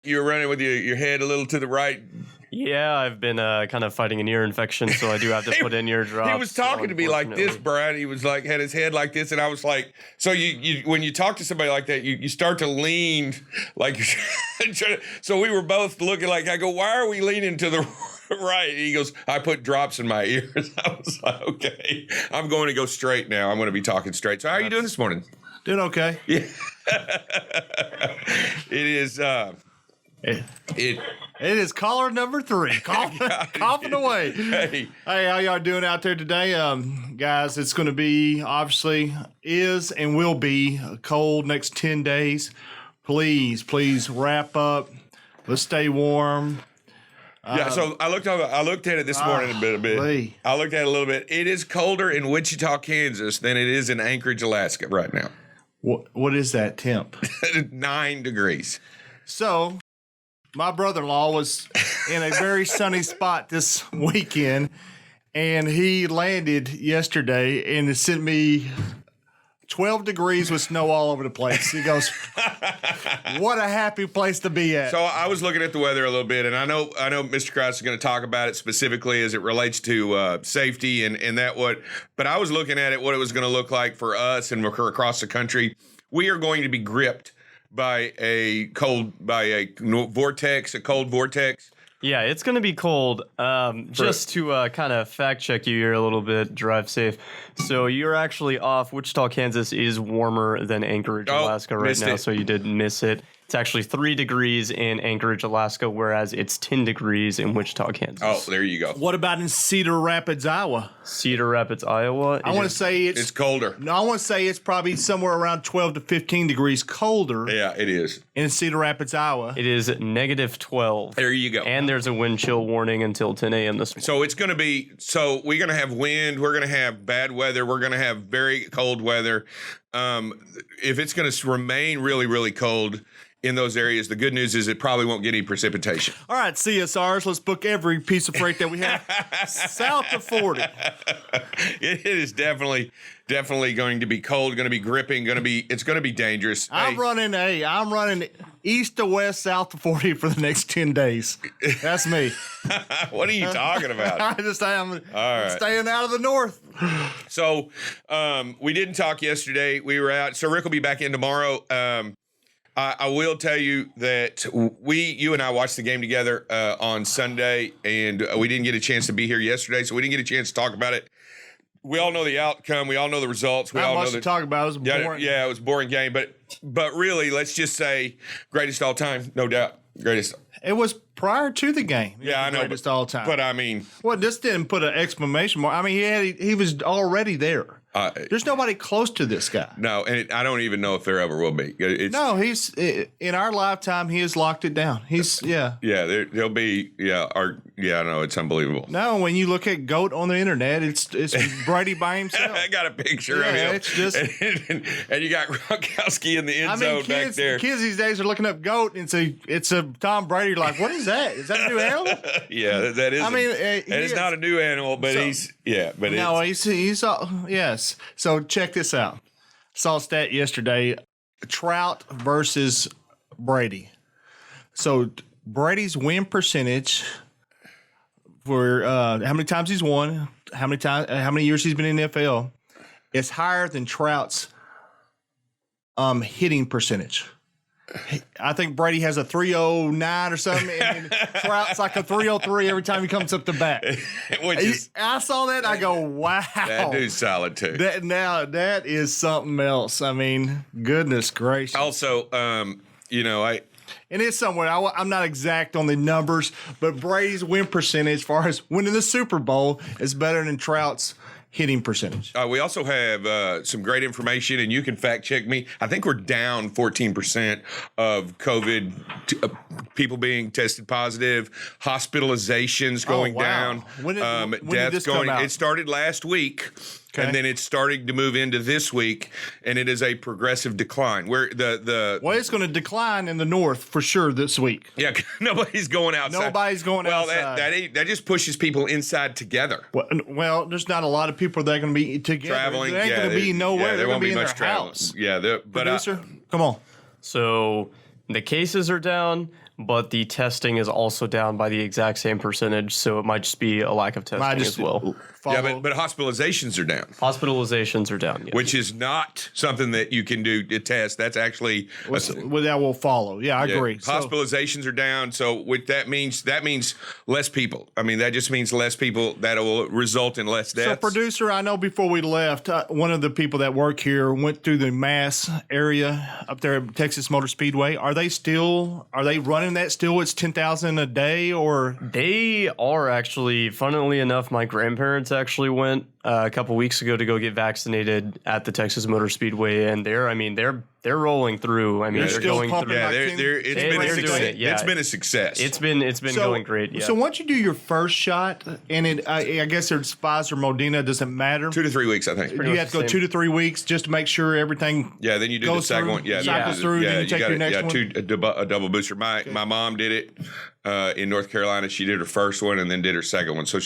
You're running with your head a little to the right. Yeah, I've been kind of fighting an ear infection, so I do have to put in ear drops. He was talking to me like this, Brian. He was like, had his head like this, and I was like, so you when you talk to somebody like that, you start to lean like, so we were both looking like, I go, why are we leaning to the right? He goes, I put drops in my ears. I was like, okay, I'm going to go straight now. I'm going to be talking straight. So how are you doing this morning? Doing okay. Yeah. It is, It is caller number 3. Coughing away. Hey, how y'all doing out there today? Guys, it's going to be, obviously, is and will be cold next 10 days. Please wrap up. Let's stay warm. yeah, so I looked at it this morning a bit. I looked at it a little bit. It is colder in Wichita, Kansas than it is in Anchorage, Alaska right now. What is that temp? 9 degrees. So, my brother-in-law was in a very sunny spot this weekend, and he landed yesterday and it sent me 12 degrees with snow all over the place. He goes, what a happy place to be at. So I was looking at the weather a little bit, and I know Mr. Krause is going to talk about it specifically as it relates to safety and that but I was looking at it, what it was going to look like for us and across the country. We are going to be gripped by a cold vortex. Yeah, it's going to be cold. Just to kind of fact check you here a little bit, drive safe. So you're actually off. Wichita, Kansas is warmer than Anchorage, Alaska right now, so you did miss it. It's actually 3 degrees in Anchorage, Alaska, whereas it's 10 degrees in Wichita, Kansas. Oh, there you go. What about in Cedar Rapids, Iowa? Cedar Rapids, Iowa. I want to say it's colder. No, I want to say it's probably somewhere around 12 to 15 degrees colder. Yeah, it is. In Cedar Rapids, Iowa. It is negative 12. There you go. And there's a wind chill warning until 10 a.m. this morning. So it's going to be, we're going to have wind. We're going to have bad weather. We're going to have very cold weather. If it's going to remain really, really cold in those areas, the good news is it probably won't get any precipitation. All right, CSRs, let's book every piece of freight that we have south of 40. It is definitely going to be cold, going to be gripping, it's going to be dangerous. I'm running east to west, south to 40 for the next 10 days. That's me. What are you talking about? I'm staying out of the north. So we didn't talk yesterday. We were out. So Rick will be back in tomorrow. I will tell you that you and I watched the game together on Sunday, and we didn't get a chance to be here yesterday, so we didn't get a chance to talk about it. We all know the outcome. We all know the results. We Not all much know to talk about. It was boring. Yeah, it was a boring game, but really, let's just say greatest all time, no doubt. Greatest. It was prior to the game. Yeah, I know. Greatest all time. But I mean, well, this didn't put an exclamation mark. I mean, he was already there. There's nobody close to this guy. No, and I don't even know if there ever will be. He's in our lifetime. He has locked it down. Yeah, there'll be. No, it's unbelievable. No, when you look at GOAT on the internet, it's Brady by himself. I got a picture of him. It's just and you got Gronkowski in the end zone back there. Kids these days are looking up GOAT and say it's a Tom Brady. Like, what is that? Is that a new animal? Yeah, that is. It's not a new animal, but he's yes. So check this out. Saw a stat yesterday: Trout versus Brady. So Brady's win percentage for how many times he's won, how many years he's been in the NFL, is higher than Trout's hitting percentage. I think Brady has a 309 or something, and Trout's like a 303 every time he comes up the bat. I saw that, I go, wow. That dude's solid, too. That is something else. I mean, goodness gracious. Also, and it's somewhere. I'm not exact on the numbers, but Brady's win percentage as far as winning the Super Bowl is better than Trout's hitting percentage. We also have some great information, and you can fact check me. I think we're down 14% of COVID people being tested positive, hospitalizations going down, when deaths did this going. Come out? It started last week. Okay. And then it's starting to move into this week, and it is a progressive decline. Where it's going to decline in the north for sure this week. Yeah, nobody's going outside. Well, that just pushes people inside together. Well, there's not a lot of people that are going to be together. Traveling. There ain't going to be nowhere. Yeah, They're going to be in much their traveling. house. Yeah, Producer, come on. So the cases are down, but the testing is also down by the exact same percentage, so it might just be a lack of testing as well. Yeah, but hospitalizations are down. Hospitalizations are down, yes. Which is not something that you can do to test. That's actually that will follow. Yeah, I agree. Hospitalizations are down, so what that means less people. I mean, that just means less people. That will result in less deaths. So, producer, I know before we left, one of the people that work here went through the Mass area up there at Texas Motor Speedway. Are they running that still? It's 10,000 a day, or they are actually. Funnily enough, my grandparents actually went a couple weeks ago to go get vaccinated at the Texas Motor Speedway, and they're rolling through. I mean, they're going through. Yeah, it's been a success. It's been a success. It's been going great. Yeah. So once you do your first shot, and I guess there's Pfizer, Moderna, doesn't matter. 2 to 3 weeks, I think. You have to go 2 to 3 weeks just to make sure everything. Yeah, then you do the second one. Yeah, cycles through. Then you take your next one. A double booster. My mom did it in North Carolina. She did her first one and then did her second one. So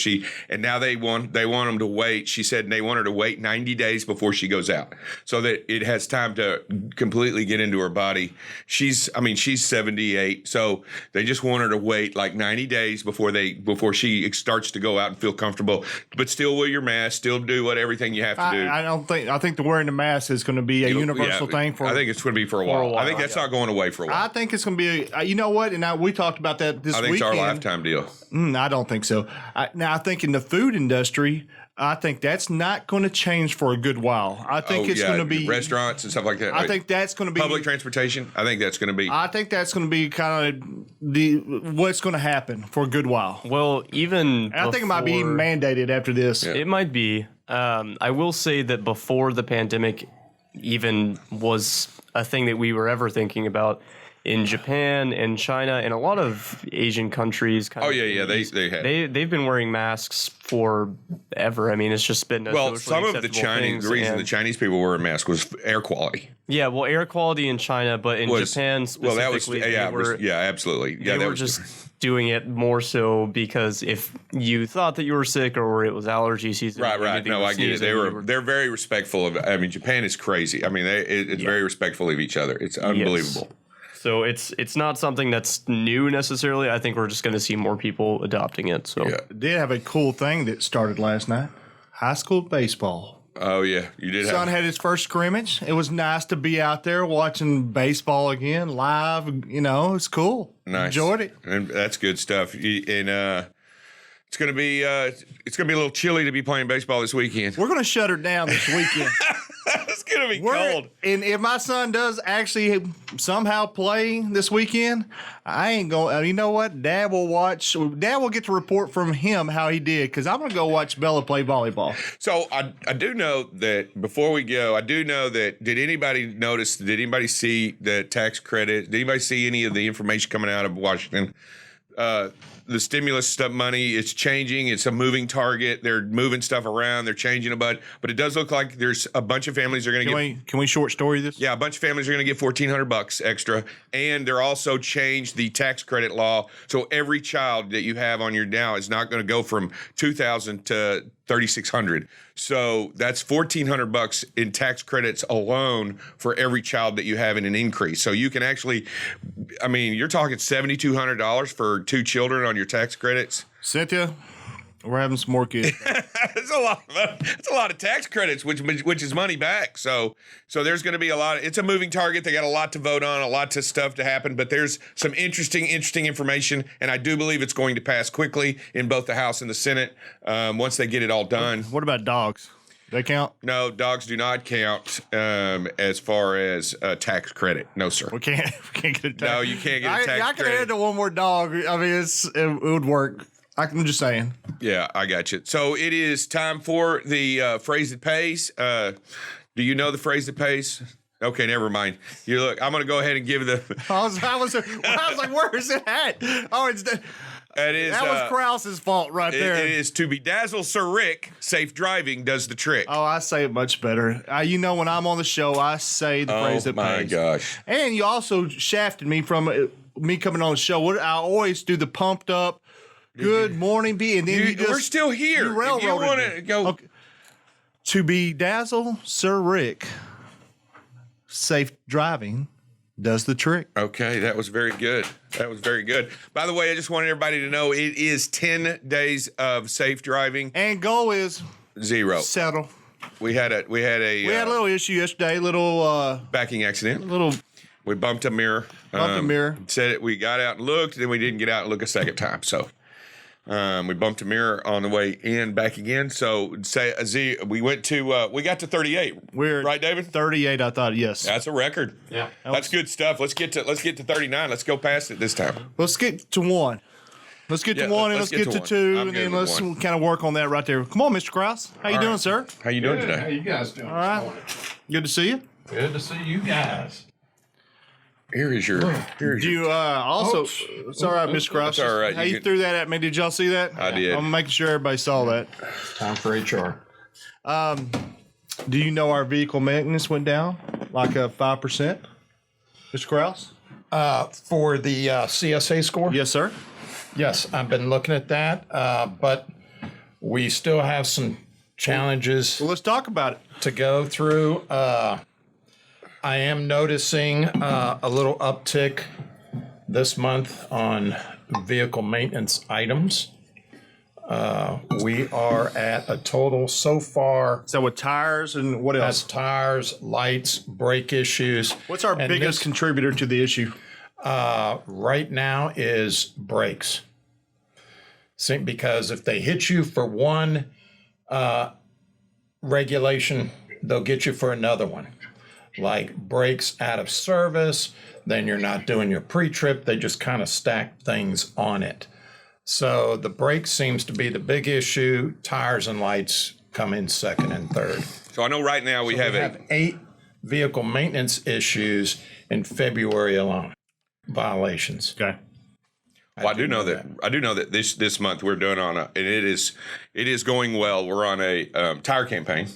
now they want them to wait. She said they want her to wait 90 days before she goes out, so that it has time to completely get into her body. She's 78, so they just want her to wait like 90 days before she starts to go out and feel comfortable, but still wear your mask, still do everything you have to do. I think the wearing the mask is going to be a universal thing for. I think it's going to be for a while. I think that's not going away for a while. I think it's going to be you know what? And we talked about that this weekend. I think it's our lifetime deal. I don't think so. I think in the food industry, I think that's not going to change for a good while. I think it's going to be restaurants and stuff like that. I think that's going to be public transportation. I think that's going to be. I think that's going to be kind of what's going to happen for a good while. Well, I think it might be mandated after this. Yeah. It might be. I will say that before the pandemic even was a thing that we were ever thinking about, in Japan and China and a lot of Asian countries. They've been wearing masks forever. I mean, it's just been some of the reason the Chinese people were wearing masks was air quality. Yeah, well, air quality in China, but in Japan specifically, absolutely. Yeah, they were just doing it more so because if you thought that you were sick or it was allergy season, right. No, I get it. They're very respectful of. I mean, Japan is crazy. I mean, it's very respectful of each other. It's unbelievable. Yes. So it's not something that's new necessarily. I think we're just going to see more people adopting it. So did have a cool thing that started last night. High school baseball. Oh yeah, you did. Son had his first scrimmage. It was nice to be out there watching baseball again live. You know, it's cool. Nice. Enjoyed it. And that's good stuff. And it's gonna be a little chilly to be playing baseball this weekend. We're gonna shut her down this weekend. It's gonna be cold. And if my son does actually somehow play this weekend, I ain't going. You know what? Dad will watch. Dad will get to report from him how he did, because I'm gonna go watch Bella play volleyball. So I do know that before we go, did anybody notice? Did anybody see the tax credit? Did anybody see any of the information coming out of Washington? The stimulus stuff money, it's changing. It's a moving target. They're moving stuff around. They're changing a bunch. But it does look like there's a bunch of families are going to get. Can we short story this? Yeah, a bunch of families are going to get $1,400 extra. And they're also changed the tax credit law. So every child that you have on your now is not going to go from $2,000 to $3,600. So that's $1,400 in tax credits alone for every child that you have in an increase. So you can actually, I mean, you're talking $7,200 for 2 children on your tax credits. Cynthia, we're having some more kids. It's a lot of tax credits, which is money back. So there's going to be a lot. It's a moving target. They got a lot to vote on, a lot of stuff to happen. But there's some interesting information, and I do believe it's going to pass quickly in both the House and the Senate once they get it all done. What about dogs? They count? No, dogs do not count as far as tax credit. No, sir. We can't get a tax. No, you can't get a tax credit. I can handle one more dog. I mean, it would work. I'm just saying. Yeah, I got you. So it is time for the phrase that pays. Do you know the phrase that pays? Okay, never mind. You look. I'm going to go ahead and give the. I was like, where is it at? Oh, it's the. That was Krause's fault right there. It is to bedazzle Sir Rick. Safe driving does the trick. Oh, I say it much better. You know, when I'm on the show, I say the phrase that pays. Oh, my gosh. And you also shafted me from me coming on the show. I always do the pumped up, good morning, B. And then we're still here. You railroaded if you want to go. Okay. To bedazzle Sir Rick. Safe driving does the trick. Okay, that was very good. That was very good. By the way, I just wanted everybody to know it is 10 days of safe driving. And goal is 0. settle. We had a We had a little issue yesterday, backing accident. little We bumped a mirror. Said it. We got out and looked, then we didn't get out and look a second time. So we bumped a mirror on the way in, back again. So we went to we got to 38. Right, David? 38. I thought yes. That's a record. Yeah, that's good stuff. Let's get to 39. Let's go past it this time. Let's get to 1. Let's get to 1 and let's get to 2, and then let's kind of work on that right there. Come on, Mr. Krause. How you doing, sir? How you doing today? How you guys doing? All right. Good to see you. Good to see you guys. Here is your. Do you also? It's all right, Mr. Krause. That's all right. How you threw that at me? Did y'all see that? I did. I'm making sure everybody saw that. Time for HR. Do you know our vehicle maintenance went down like 5%, Mr. Krause? For the CSA score? Yes, sir. Yes, I've been looking at that, but we still have some challenges Well, let's talk about it. to go through. I am noticing a little uptick this month on vehicle maintenance items. We are at a total so far. So with tires and what else? That's tires, lights, brake issues. What's our And biggest this, contributor to the issue? right now is brakes. Because if they hit you for one regulation, they'll get you for another one. Like brakes out of service, then you're not doing your pre-trip. They just kind of stack things on it. So the brakes seems to be the big issue. Tires and lights come in second and third. So I know right now we have 8 vehicle maintenance issues in February alone. Violations. Okay. Well, I do know that this month we're doing and it is going well. We're on a tire campaign,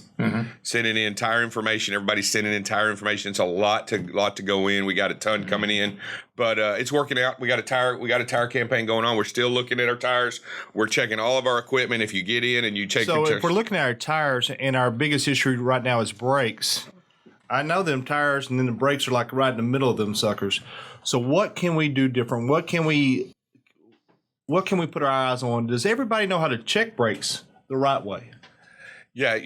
sending in tire information. Everybody's sending in tire information. It's a lot to go in. We got a ton coming in, but it's working out. We got a tire campaign going on. We're still looking at our tires. We're checking all of our equipment. If you get in and you check, So if we're looking at our tires, and our biggest issue right now is brakes. I know them tires, and then the brakes are like right in the middle of them suckers. So what can we do different? What can we put our eyes on? Does everybody know how to check brakes the right way? Yeah,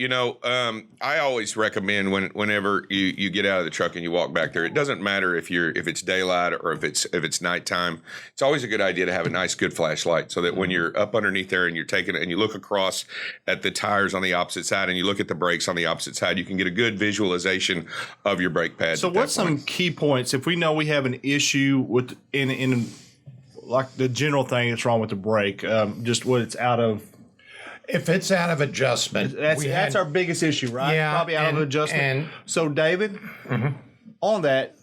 I always recommend whenever you get out of the truck and you walk back there, it doesn't matter if it's daylight or if it's nighttime. It's always a good idea to have a nice, good flashlight so that when you're up underneath there and you're taking it and you look across at the tires on the opposite side and you look at the brakes on the opposite side, you can get a good visualization of your brake pads. So what's some key points if we know we have an issue with in like the general thing that's wrong with the brake, just what it's out of? If it's out of adjustment, that's our biggest issue, right? Yeah, Probably out of adjustment. So, David, on that,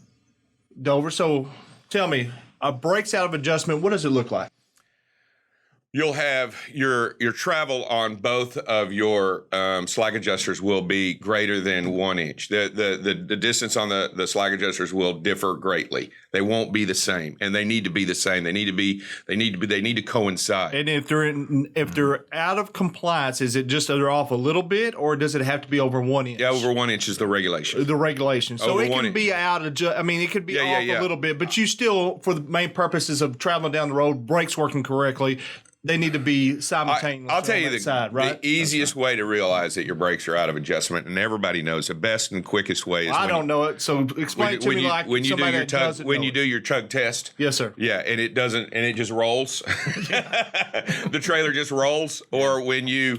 Dover, so tell me, a brake's out of adjustment, what does it look like? You'll have your travel on both of your slack adjusters will be greater than 1 inch. The distance on the slack adjusters will differ greatly. They won't be the same, and they need to be the same. They need to coincide. And if they're out of compliance, is it just they're off a little bit, or does it have to be over 1 inch? Yeah, over 1 inch is the regulation. The regulation. So Over it 1 can be out of. It could be off a little bit, but you still, for the main purposes of traveling down the road, brakes working correctly. They need to be simultaneous. I'll tell you the easiest way to realize that your brakes are out of adjustment, and everybody knows the best and quickest way is I don't know it, so explain it to me like when you do your tug test. Yes, sir. Yeah, and it doesn't, and it just rolls. The trailer just rolls. Or when you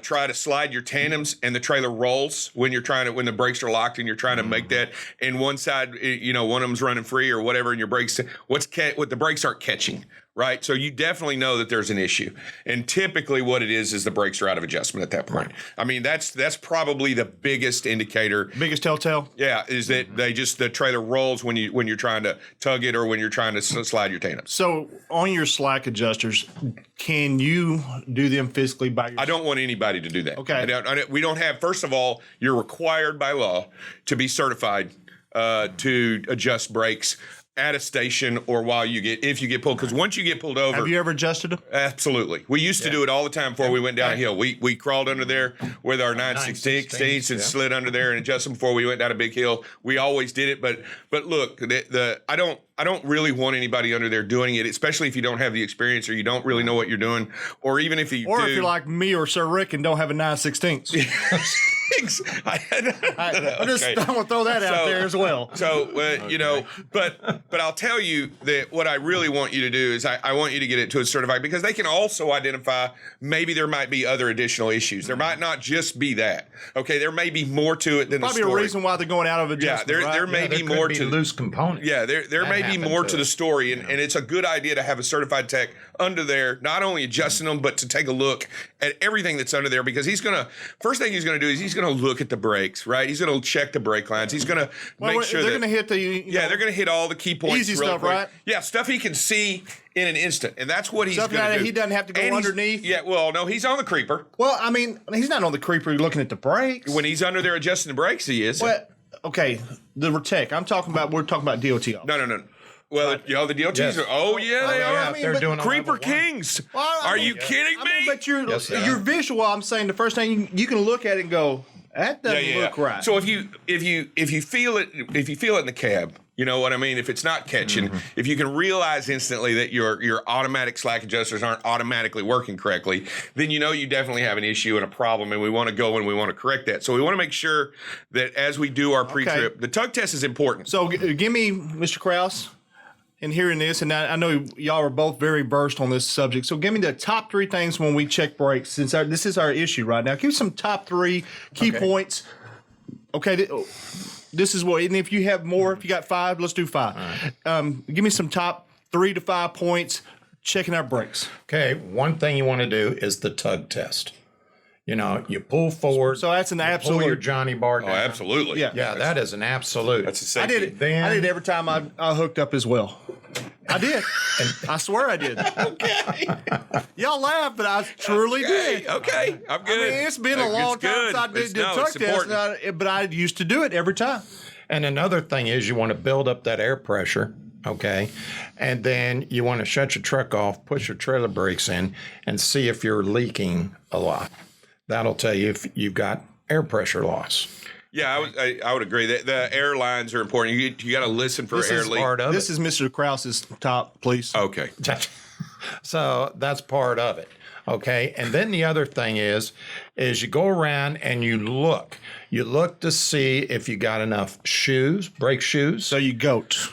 try to slide your tandems and the trailer rolls when the brakes are locked and you're trying to make that, and one side, one of them's running free or whatever, and your brakes, what the brakes aren't catching. Right. So you definitely know that there's an issue. And typically what it is the brakes are out of adjustment at that point. I mean, that's probably the biggest indicator. Biggest telltale? Yeah, is that the trailer rolls when you're trying to tug it or when you're trying to slide your tandems. So on your slack adjusters, can you do them physically by yourself? I don't want anybody to do that. Okay. We don't have, first of all, you're required by law to be certified to adjust brakes at a station or if you get pulled. Because once you get pulled over. Have you ever adjusted them? Absolutely. We used to do it all the time before we went downhill. We crawled under there with our 9/16 and slid under there and adjusted them before we went down a big hill. We always did it. But look, I don't really want anybody under there doing it, especially if you don't have the experience or you don't really know what you're doing, or even if you do. Or if you're like me or Sir Rick and don't have a 9/16. I'm just going to throw that out there as well. So, but I'll tell you that what I really want you to do is I want you to get it to a certified, because they can also identify maybe there might be other additional issues. There might not just be that. Okay, there may be more to it than probably the story. a reason why they're going out of adjustment. Yeah, there may be more to loose components. Yeah, there may be more to the story, and it's a good idea to have a certified tech under there, not only adjusting them, but to take a look at everything that's under there, because first thing he's going to do is he's going to look at the brakes, right? He's going to check the brake lines. He's going to make sure they're going to hit the they're going to hit all the key points. Easy stuff, quick. right? Yeah, stuff he can see in an instant, and that's what he's going to do. He doesn't have to go underneath. Yeah, well, no, he's on the creeper. Well, I mean, he's not on the creeper looking at the brakes. When he's under there adjusting the brakes, he is. Well, okay, the tech. We're talking about DOT. No. Well, the DOTs Yes. are. Oh yeah, they are. They're doing Creeper Kings. Are you kidding me? But your are. visual. I'm saying the first thing you can look at it and go, that doesn't look right. So if you feel it in the cab, you know what I mean? If it's not catching, if you can realize instantly that your automatic slack adjusters aren't automatically working correctly, then you know you definitely have an issue and a problem, and we want to go and we want to correct that. So we want to make sure that as we do our pre-trip, the tug test is important. So give me, Mr. Krause, in hearing this, and I know y'all are both very versed on this subject, so give me the top 3 things when we check brakes, since this is our issue right now. Give me some top 3 key points. Okay, this is what, and if you have more, if you got 5, let's do 5. Right. Give me some top 3 to 5 points checking our brakes. Okay, one thing you want to do is the tug test. You pull forward. So that's an absolute. Pull your Johnny bar down. Oh, absolutely. Yeah, that is an absolute. That's a safety. I did it. I did it every time I hooked up as well. I did. I swear I did. Okay. Y'all laugh, but I truly did. Okay. I'm good. I mean, it's been a long time since I did the tug test, but I used to do it every time. And another thing is you want to build up that air pressure, okay? And then you want to shut your truck off, push your trailer brakes in, and see if you're leaking a lot. That'll tell you if you've got air pressure loss. Yeah, I would agree that the airlines are important. You got to listen for air leak. This is Mr. Krause's top, please. Okay. So that's part of it. Okay. And then the other thing is you go around and you look. You look to see if you got enough shoes, brake shoes. So you goat.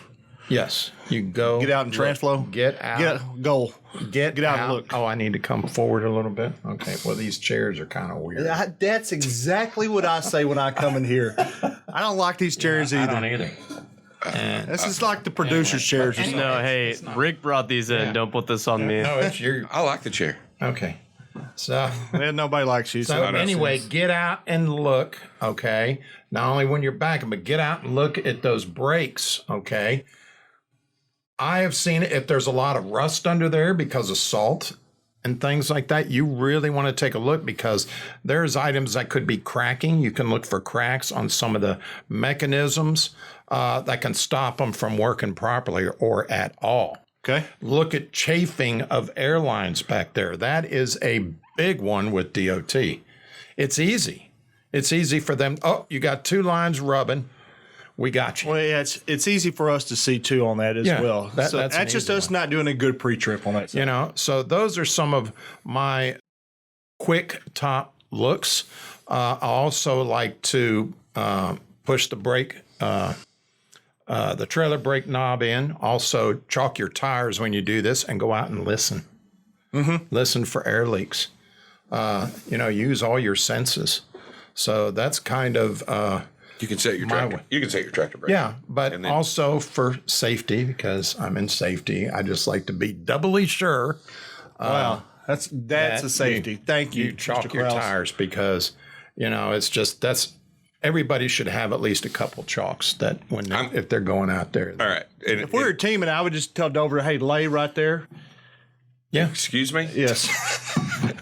Yes. You go. Get out and transflow. Get out. Goal. Get out out and look. Oh, I need to come forward a little bit. Okay. Well, these chairs are kind of weird. That's exactly what I say when I come in here. I don't like these chairs either. I don't either. This is like the producer's chairs. No, hey, Rick brought these in. Don't put this on me. No, it's your. I like the chair. Okay. So. Man, nobody likes you. So anyway, get out and look. Okay. Not only when you're backing, but get out and look at those brakes. Okay. I have seen it. If there's a lot of rust under there because of salt and things like that, you really want to take a look, because there's items that could be cracking. You can look for cracks on some of the mechanisms that can stop them from working properly or at all. Okay. Look at chafing of airlines back there. That is a big one with DOT. It's easy. It's easy for them. Oh, you got 2 lines rubbing. We got you. Well, yeah, it's easy for us to see too on that as well. That's just us not doing a good pre-trip on that side. So those are some of my quick top looks. I also like to push the brake, the trailer brake knob in. Also, chalk your tires when you do this and go out and listen. Mm-hmm. Listen for air leaks. Use all your senses. So that's kind of. You can set your tractor. You can set your tractor brake. Yeah, but also for safety, because I'm in safety, I just like to be doubly sure. Wow, that's a safety. Thank you. You chalk Mr. your Krause. tires, because it's just everybody should have at least a couple chalks that if they're going out there. All right. If we were a team, and I would just tell Dover, hey, lay right there. Yeah. Excuse me? Yes.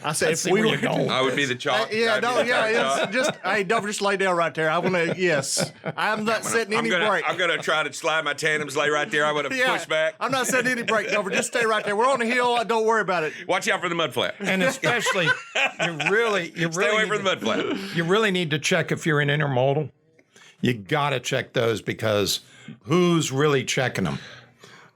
I said, if we were going. I would be the chalk. Hey, don't just lay down right there. I want to, yes. I'm not setting any brake. I'm going to try to slide my tandems lay right there. I'm going to push back. I'm not setting any brake, Dover. Just stay right there. We're on the hill. Don't worry about it. Watch out for the mud flat. And especially, you really stay away from the mud flat. You really need to check if you're in intermodal. You got to check those because who's really checking them?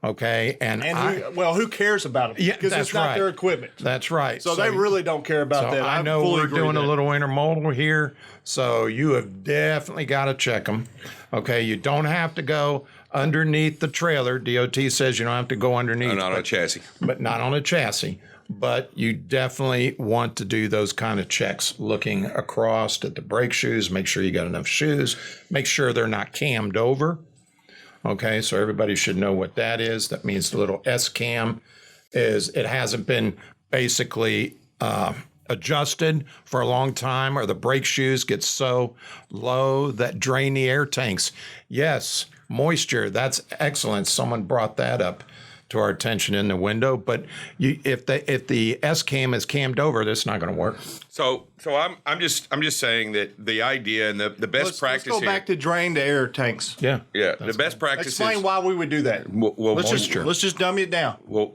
Okay, who cares about them? Yeah, because it's not their equipment. That's right. So they really don't care about that. I know we're doing a little intermodal here, so you have definitely got to check them. Okay, you don't have to go underneath the trailer. DOT says you don't have to go underneath. Not on a chassis. But not on a chassis. But you definitely want to do those kind of checks, looking across at the brake shoes, make sure you got enough shoes, make sure they're not cammed over. Okay, so everybody should know what that is. That means the little S cam is it hasn't been basically adjusted for a long time, or the brake shoes get so low that drain the air tanks. Yes, moisture, that's excellent. Someone brought that up to our attention in the window, but if the S cam is cammed over, that's not going to work. So I'm just saying that the idea and the best practice. Let's go back to drain the air tanks. Yeah. The best practice. Explain why we would do that. Well, let's just dummy it down. Well,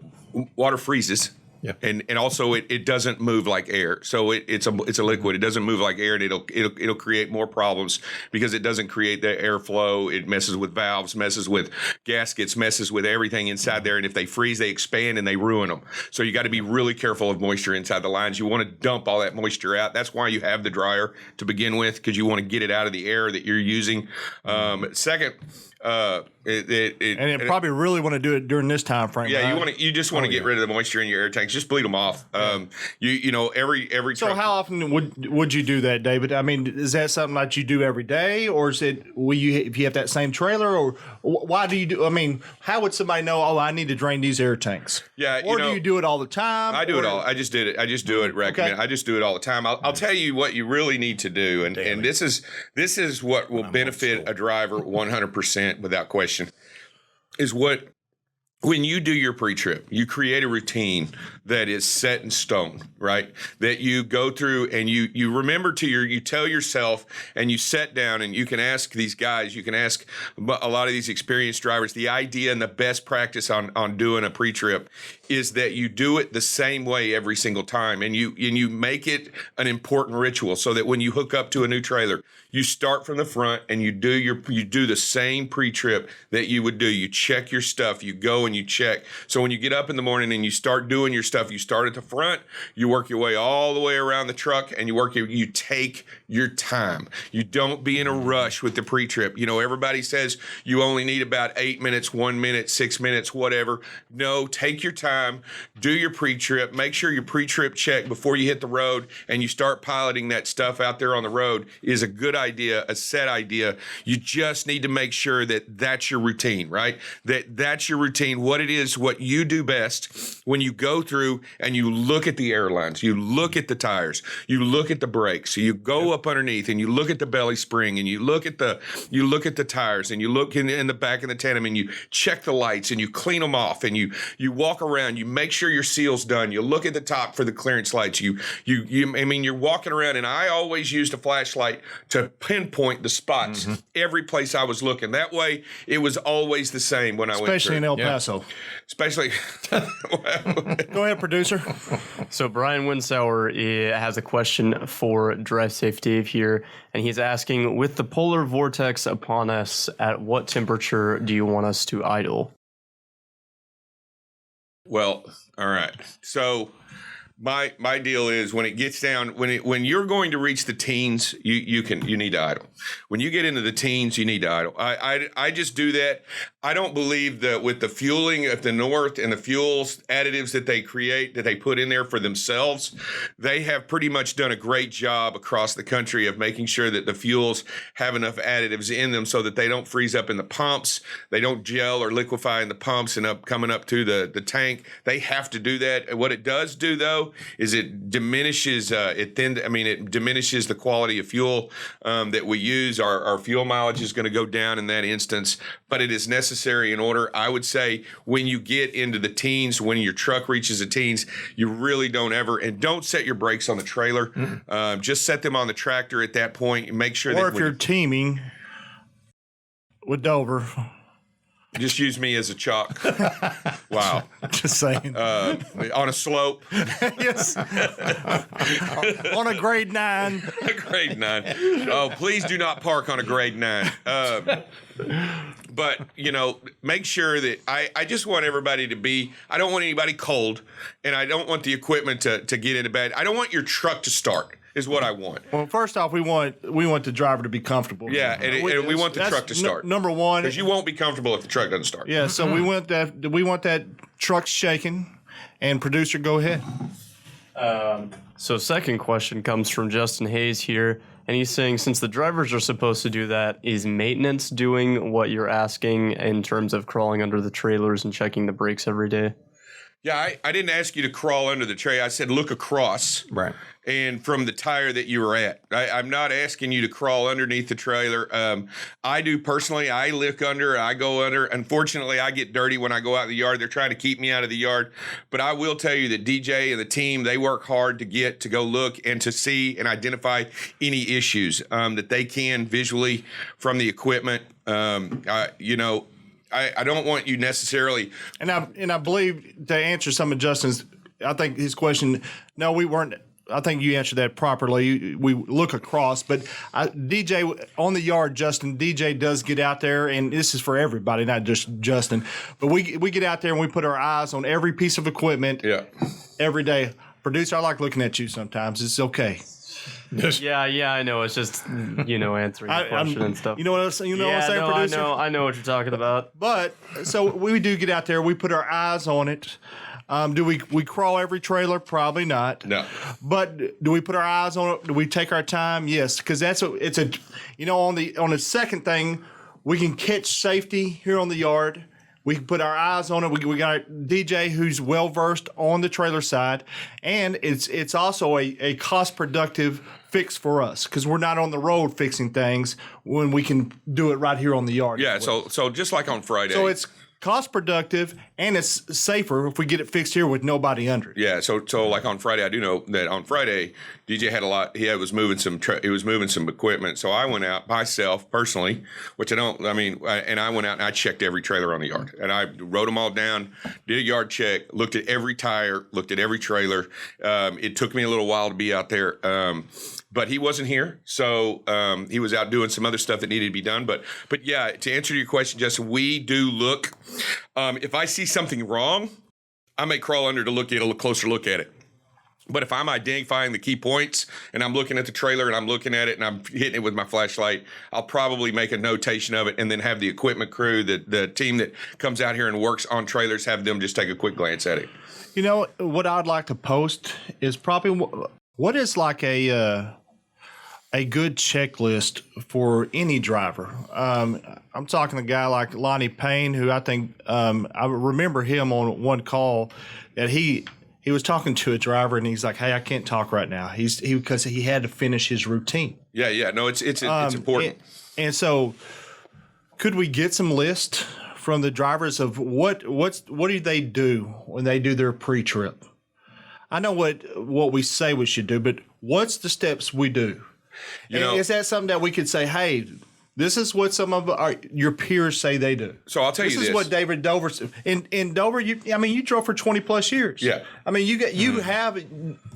water freezes. Yeah. And also it doesn't move like air. So it's a liquid. It doesn't move like air, and it'll create more problems because it doesn't create the airflow. It messes with valves, messes with gaskets, messes with everything inside there. And if they freeze, they expand and they ruin them. So you got to be really careful of moisture inside the lines. You want to dump all that moisture out. That's why you have the dryer to begin with, because you want to get it out of the air that you're using. Second. Probably really want to do it during this time frame. Yeah, right? you just want to get rid of the moisture in your air tanks. Just bleed them off. Every. So how often would you do that, David? I mean, is that something that you do every day, or is it if you have that same trailer, or why do you do? I mean, how would somebody know? Oh, I need to drain these air tanks. Yeah, or do you do it all the time? I do it all. I just did it. I just do it. Recommend. Okay. I just do it all the time. I'll tell you what you really need to do, and this is what will benefit a driver 100%. Without question, is when you do your pre-trip, you create a routine that is set in stone, right? That you go through and you remember you tell yourself, and you sit down and you can ask these guys, you can ask a lot of these experienced drivers, the idea and the best practice on doing a pre-trip is that you do it the same way every single time, and you make it an important ritual so that when you hook up to a new trailer, you start from the front and you do the same pre-trip that you would do. You check your stuff, you go and you check. So when you get up in the morning and you start doing your stuff, you start at the front, you work your way all the way around the truck, and you take your time. You don't be in a rush with the pre-trip. You know, everybody says you only need about 8 minutes, 1 minute, 6 minutes, whatever. No, take your time, do your pre-trip, make sure your pre-trip check before you hit the road and you start piloting that stuff out there on the road is a good idea, a set idea. You just need to make sure that that's your routine, right? That's your routine, what it is, what you do best when you go through and you look at the airlines, you look at the tires, you look at the brakes, so you go up underneath and you look at the belly spring and you look at the tires and you look in the back of the tandem and you check the lights and you clean them off and you walk around, you make sure your seal's done, you look at the top for the clearance lights, you're walking around, and I always used a flashlight to pinpoint the spots every place I was looking. That way it was always the same when I went through. Especially in El Paso. Especially. Go ahead, producer. So Brian Winsauer has a question for Drive Safe Dave here, and he's asking, with the polar vortex upon us, at what temperature do you want us to idle? Well, all right. So my deal is when it gets down, when you're going to reach the teens, you need to idle. When you get into the teens, you need to idle. I just do that. I don't believe that with the fueling of the North and the fuels additives that they create, that they put in there for themselves, they have pretty much done a great job across the country of making sure that the fuels have enough additives in them so that they don't freeze up in the pumps, they don't gel or liquefy in the pumps and coming up to the tank. They have to do that. What it does do, though, is it diminishes it diminishes the quality of fuel that we use. Our fuel mileage is going to go down in that instance, but it is necessary necessary in order. I would say when you get into the teens, when your truck reaches the teens, you really don't ever, and don't set your brakes on the trailer. Just set them on the tractor at that point and make sure or if you're teaming with Dover. Just use me as a chalk. Wow. Just saying. On a slope. Yes. On a grade 9. A grade 9. Oh, please do not park on a grade 9. But, make sure that I just want everybody to be, I don't want anybody cold, and I don't want the equipment to get into bed. I don't want your truck to start. Is what I want. Well, first off, we want the driver to be comfortable. Yeah, and we want the truck to start. Number one, because you won't be comfortable if the truck doesn't start. Yeah, so we want that truck shaking. And producer, go ahead. So second question comes from Justin Hayes here, and he's saying, since the drivers are supposed to do that, is maintenance doing what you're asking in terms of crawling under the trailers and checking the brakes every day? Yeah, I didn't ask you to crawl under the tray. I said look across. Right. And from the tire that you were at. I'm not asking you to crawl underneath the trailer. I do personally. I look under. I go under. Unfortunately, I get dirty when I go out in the yard. They're trying to keep me out of the yard. But I will tell you that DJ and the team, they work hard to go look and to see and identify any issues that they can visually from the equipment. I don't want you necessarily. And I believe to answer some of Justin's, I think his question, no, we weren't. I think you answered that properly. We look across, but DJ on the yard, Justin, DJ does get out there, and this is for everybody, not just Justin. But we get out there and we put our eyes on every piece of equipment every day. Producer, I like looking at you sometimes. It's okay. Yeah, I know. It's just, answering the question and stuff. You know what I'm saying, producer? I know what you're talking about. But, so we do get out there. We put our eyes on it. Do we crawl every trailer? Probably not. No. But do we put our eyes on it? Do we take our time? Yes, because on the second thing, we can catch safety here on the yard. We can put our eyes on it. We got a DJ who's well versed on the trailer side, and it's also a cost productive fix for us because we're not on the road fixing things when we can do it right here on the yard. Yeah. So just like on Friday. So it's cost productive and it's safer if we get it fixed here with nobody under it. Yeah, so like on Friday, I do know that on Friday DJ had a lot. He was moving some equipment. So I went out myself personally, which and I went out and I checked every trailer on the yard and I wrote them all down, did a yard check, looked at every tire, looked at every trailer. It took me a little while to be out there. But he wasn't here, so he was out doing some other stuff that needed to be done. But yeah, to answer your question, Justin, we do look. If I see something wrong, I may crawl under to look at a little closer look at it. But if I'm identifying the key points and I'm looking at the trailer and I'm looking at it and I'm hitting it with my flashlight, I'll probably make a notation of it and then have the equipment crew, the team that comes out here and works on trailers, have them just take a quick glance at it. You know, what I'd like to post is probably what is like a good checklist for any driver. I'm talking a guy like Lonnie Payne, who I think I remember him on one call that he was talking to a driver and he's like, "Hey, I can't talk right now." Because he had to finish his routine. Yeah. No, it's important. And so, could we get some list from the drivers of what do they do when they do their pre-trip? I know what we say we should do, but what's the steps we do? Is that something that we could say, hey, this is what some of your peers say they do? So I'll tell you this. This is what David Dover in Dover. You drove for 20 plus years. Yeah. I mean, you have.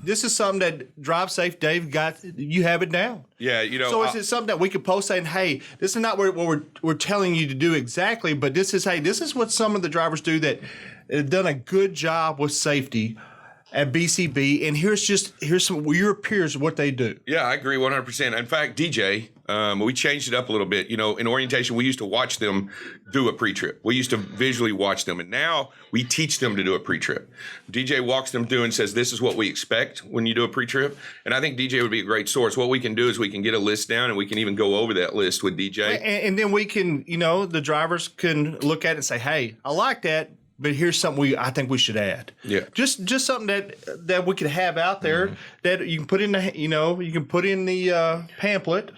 This is something that Drive Safe Dave got. You have it down. Yeah. So is it something that we could post saying, hey, this is not what we're telling you to do exactly, but this is what some of the drivers do that have done a good job with safety at BCB, and here's some your peers what they do. Yeah, I agree 100%. In fact, DJ, we changed it up a little bit. In orientation, we used to watch them do a pre-trip. We used to visually watch them, and now we teach them to do a pre-trip. DJ walks them through and says, "This is what we expect when you do a pre-trip." And I think DJ would be a great source. What we can do is we can get a list down, and we can even go over that list with DJ. And then we can, the drivers can look at it and say, "Hey, I like that. But here's something I think we should add." Yeah. Just something that we could have out there that you can put in the pamphlet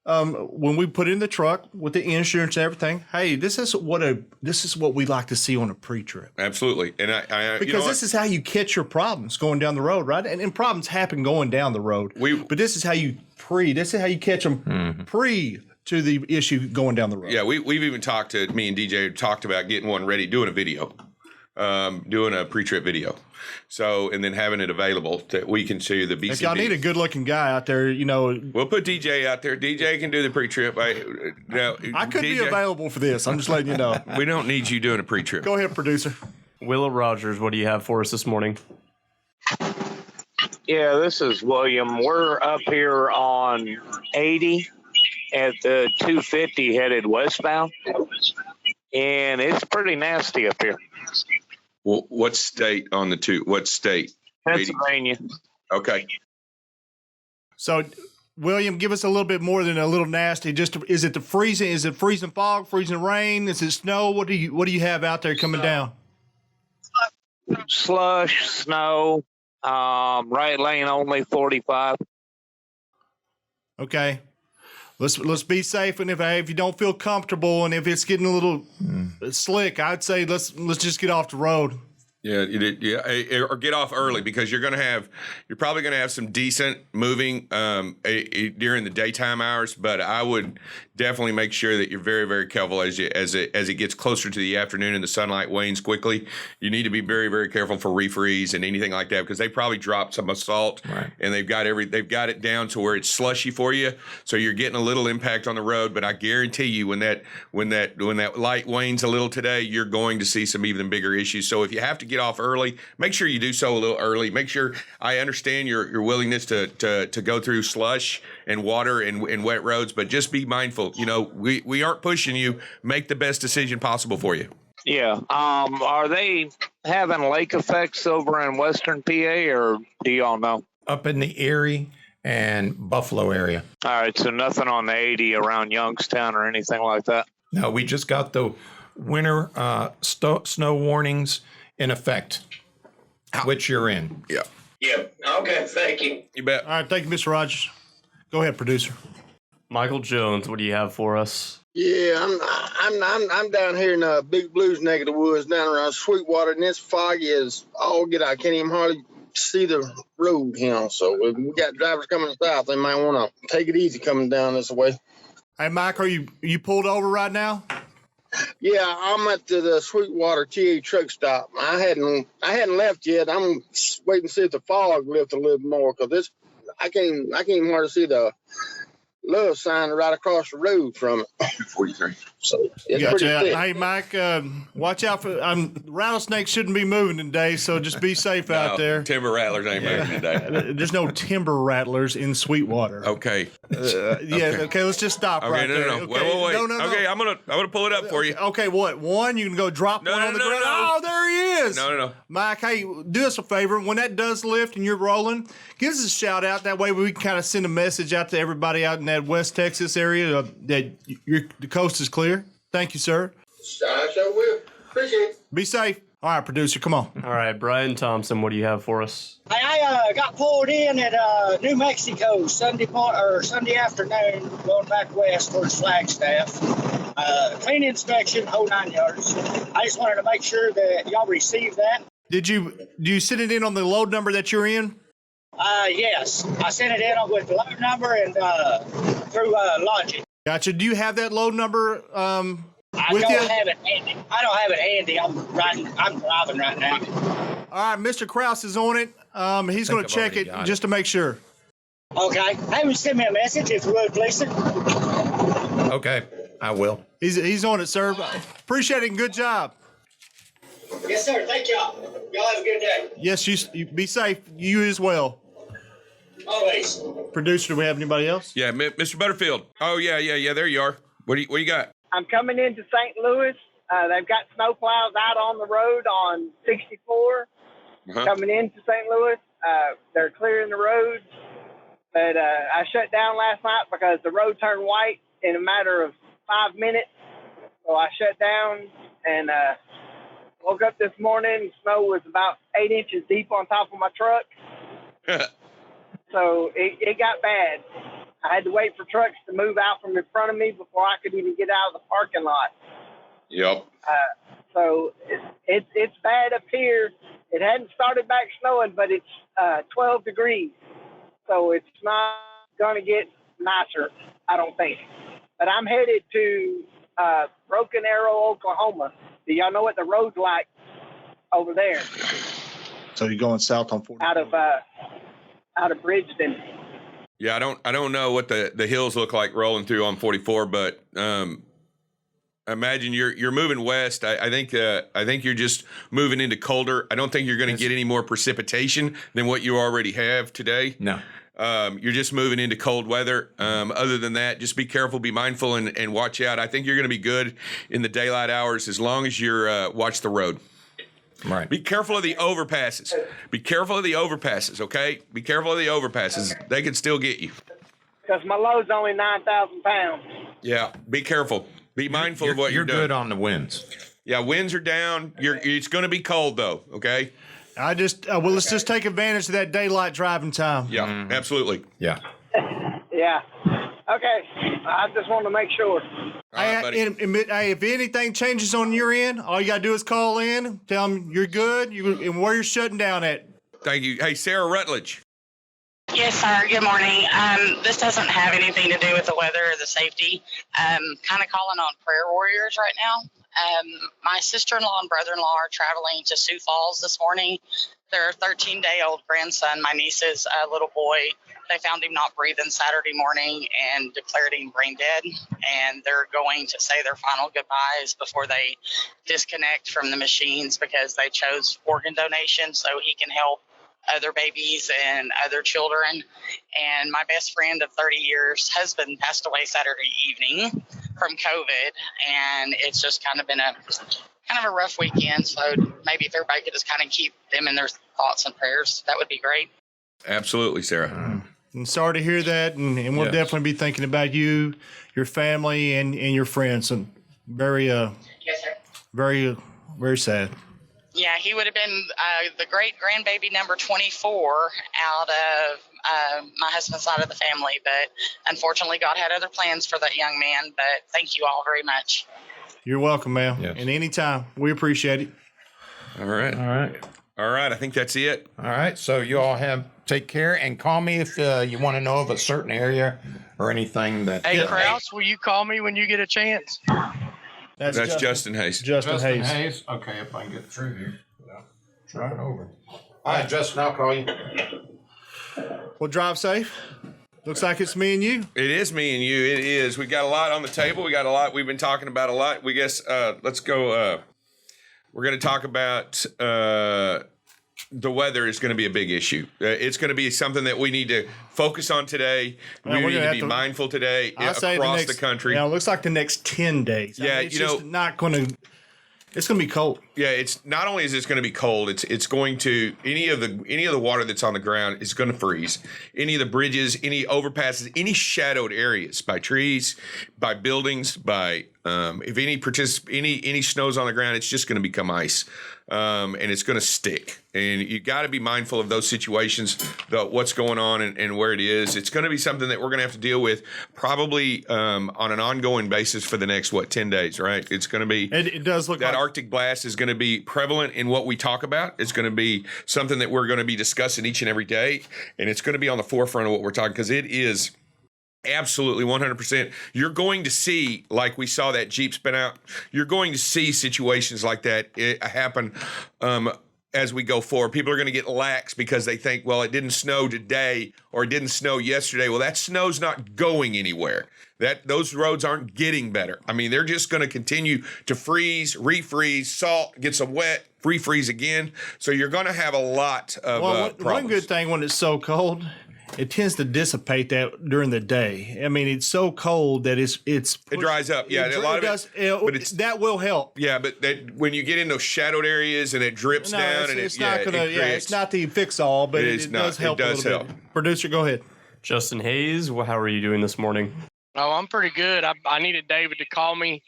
when we put it in the truck with the insurance and everything, hey, this is what we like to see on a pre-trip. Absolutely. And I because this is how you catch your problems going down the road, right? And problems happen going down the road. But this is how you catch them pre to the issue going down the road. Yeah, we've even talked to me and DJ talked about getting one ready, doing a video, doing a pre-trip video. So, and then having it available that we can show you the BCB. If y'all need a good-looking guy out there, we'll put DJ out there. DJ can do the pre-trip. I could be available for this. I'm just letting you know. We don't need you doing a pre-trip. Go ahead, producer. Willow Rogers, what do you have for us this morning? Yeah, this is William. We're up here on 80 at the 250 headed westbound, and it's pretty nasty up here. Well, what state on the two? What state? Pennsylvania. Okay. So, William, give us a little bit more than a little nasty. Is it the freezing? Is it freezing fog, freezing rain? Is it snow? What do you have out there coming down? Slush, snow, right lane only 45. Okay. Let's be safe, and if you don't feel comfortable, and if it's getting a little slick, I'd say let's just get off the road. Yeah, or get off early because you're probably going to have some decent moving during the daytime hours. But I would definitely make sure that you're very, very careful as it gets closer to the afternoon and the sunlight wanes quickly. You need to be very, very careful for refreeze and anything like that because they probably dropped some salt and they've got it down to where it's slushy for you. So you're getting a little impact on the road. But I guarantee you, when that light wanes a little today, you're going to see some even bigger issues. So if you have to get off early, make sure you do so a little early. Make sure I understand your willingness to go through slush and water and wet roads, but just be mindful. We aren't pushing you. Make the best decision possible for you. Yeah. Are they having lake effects over in Western PA, or do y'all know? Up in the Erie and Buffalo area. All right. So nothing on the 80 around Youngstown or anything like that? No, we just got the winter snow warnings in effect, which you're in. Yeah. Yeah. Okay. Thank you. You bet. All right. Thank you, Mr. Rogers. Go ahead, producer. Michael Jones, what do you have for us? Yeah, I'm down here in Big Blues neck of the woods, down around Sweetwater, and it's foggy as all get out. I can't even hardly see the road, So if we got drivers coming south, they might want to take it easy coming down this way. Hey, Mike, are you pulled over right now? Yeah, I'm at the Sweetwater TA truck stop. I hadn't left yet. I'm waiting to see if the fog lifts a little more because I can't even hardly see the love sign right across the road from it. 243. So it's Gotcha. pretty thick. Hey, Mike, watch out for rattlesnakes. Shouldn't be moving today, so just be safe out there. Timber rattlers ain't moving today. There's no timber rattlers in Sweetwater. Okay. Okay. Let's just stop right there. No. Okay. Wait. No. Okay, I'm gonna pull it up for you. Okay, what? One, you can go drop one on the ground. No. Oh, there he is. No. Mike, hey, do us a favor. When that does lift and you're rolling, give us a shout out. That way we can kind of send a message out to everybody out in that West Texas area that the coast is clear. Thank you, sir. I sure will. Appreciate it. Be safe. All right, producer, come on. All right, Brian Thompson, what do you have for us? I got pulled in at New Mexico Sunday afternoon, going back west towards Flagstaff. Clean inspection, whole 9 yards. I just wanted to make sure that y'all received that. Do you send it in on the load number that you're in? Yes, I sent it in with the load number and through Logic. Gotcha. Do you have that load number I with don't you? have it handy. I'm driving right now. All right, Mr. Krause is on it. He's going to check it just to make sure. Okay. Hey, send me a message if you would, please. Okay, I will. He's on it, sir. Appreciate it and good job. Yes, sir. Thank y'all. Y'all have a good day. Yes, you be safe. You as well. Always. Producer, do we have anybody else? Yeah, Mr. Butterfield. Oh yeah. There you are. What do you got? I'm coming into St. Louis. They've got snowplows out on the road on 64 coming into St. Louis. They're clearing the roads. But I shut down last night because the road turned white in a matter of 5 minutes. So I shut down and woke up this morning. Snow was about 8 inches deep on top of my truck. So it got bad. I had to wait for trucks to move out from in front of me before I could even get out of the parking lot. Yep. So it's bad up here. It hadn't started back snowing, but it's 12 degrees. So it's not going to get nicer, I don't think. But I'm headed to Broken Arrow, Oklahoma. Do y'all know what the road's like over there? So you're going south on 40. Out of Bridgeton. Yeah, I don't know what the hills look like rolling through on 44, but imagine you're moving west. I think you're just moving into colder. I don't think you're going to get any more precipitation than what you already have today. No. You're just moving into cold weather. Other than that, just be careful, be mindful, and watch out. I think you're going to be good in the daylight hours as long as you're watch the road. Right. Be careful of the overpasses. Be careful of the overpasses, okay? Be careful of the overpasses. They can still get you. Because my load's only 9,000 pounds. Yeah, be careful. Be mindful of what you're doing. You're good on the winds. Yeah, winds are down. It's going to be cold, though, okay? Let's just take advantage of that daylight driving time. Yeah, absolutely. Yeah. Yeah. Okay. I just want to make sure. All right, buddy. Hey, if anything changes on your end, all you got to do is call in, tell them you're good, and where you're shutting down at. Thank you. Hey, Sarah Rutledge. Yes, sir. Good morning. This doesn't have anything to do with the weather or the safety. Kind of calling on prayer warriors right now. My sister-in-law and brother-in-law are traveling to Sioux Falls this morning. Their 13-day-old grandson, my niece's little boy, they found him not breathing Saturday morning and declared him brain dead. And they're going to say their final goodbyes before they disconnect from the machines because they chose organ donation so he can help other babies and other children. And my best friend of 30 years, husband, passed away Saturday evening from COVID. And it's just kind of been a rough weekend. So maybe if everybody could just kind of keep them in their thoughts and prayers, that would be great. Absolutely, Sarah. And sorry to hear that, and we'll definitely be thinking about you, your family, and your friends. And very, yes, sir. very, very sad. Yeah, he would have been the great grandbaby number 24 out of my husband's side of the family. But unfortunately, God had other plans for that young man. But thank you all very much. You're welcome, ma'am. Yes. And anytime. We appreciate it. All right. I think that's it. All right. So you all take care and call me if you want to know of a certain area or anything that. Hey, Krause, will you call me when you get a chance? That's Justin Hayes. Justin Hayes. Okay, if I can get through here without driving over. All right, Justin, I'll call you. Well, drive safe. Looks like it's me and you. It is me and you. It is. We got a lot on the table. We got a lot. We've been talking about a lot. We guess let's go. We're going to talk about the weather is going to be a big issue. It's going to be something that we need to focus on today. We need to be mindful today across the country. It looks like the next 10 days. Yeah, it's just not going to. It's going to be cold. Yeah, it's not only is it going to be cold, it's going to any of the water that's on the ground is going to freeze. Any of the bridges, any overpasses, any shadowed areas by trees, by buildings, by if any snow's on the ground, it's just going to become ice. And it's going to stick. And you got to be mindful of those situations, what's going on and where it is. It's going to be something that we're going to have to deal with probably on an ongoing basis for the next, 10 days, right? It's going to be. It does look that like Arctic blast is going to be prevalent in what we talk about. It's going to be something that we're going to be discussing each and every day. And it's going to be on the forefront of what we're talking because it is. Absolutely, 100%. You're going to see, like we saw that Jeep spin out, you're going to see situations like that happen as we go forward. People are going to get lax because they think, well, it didn't snow today or it didn't snow yesterday. Well, that snow's not going anywhere. Those roads aren't getting better. I mean, they're just going to continue to freeze, refreeze, salt, get some wet, refreeze again. So you're going to have a lot of problems. One good thing when it's so cold, it tends to dissipate that during the day. I mean, it's so cold that it dries up. Yeah, a lot of it, but that will help. Yeah, but when you get in those shadowed areas and it drips down, it's not the fix all, but it does help. It does help. Producer, go ahead. Justin Hayes, how are you doing this morning? Oh, I'm pretty good. I needed David to call me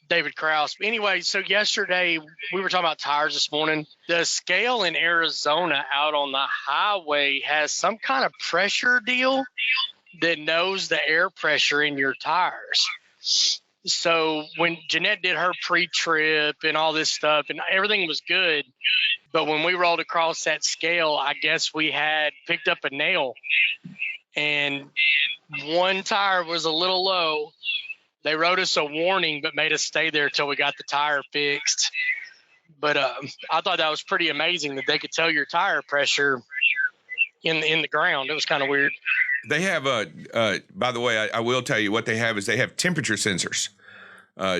David Krause. Anyway, so yesterday we were talking about tires this morning. The scale in Arizona out on the highway has some kind of pressure deal that knows the air pressure in your tires. So when Jeanette did her pre-trip and all this stuff and everything was good, but when we rolled across that scale, I guess we had picked up a nail and one tire was a little low. They wrote us a warning, but made us stay there till we got the tire fixed. But I thought that was pretty amazing that they could tell your tire pressure in the ground. It was kind of weird. They have by the way, I will tell you what they have is they have temperature sensors,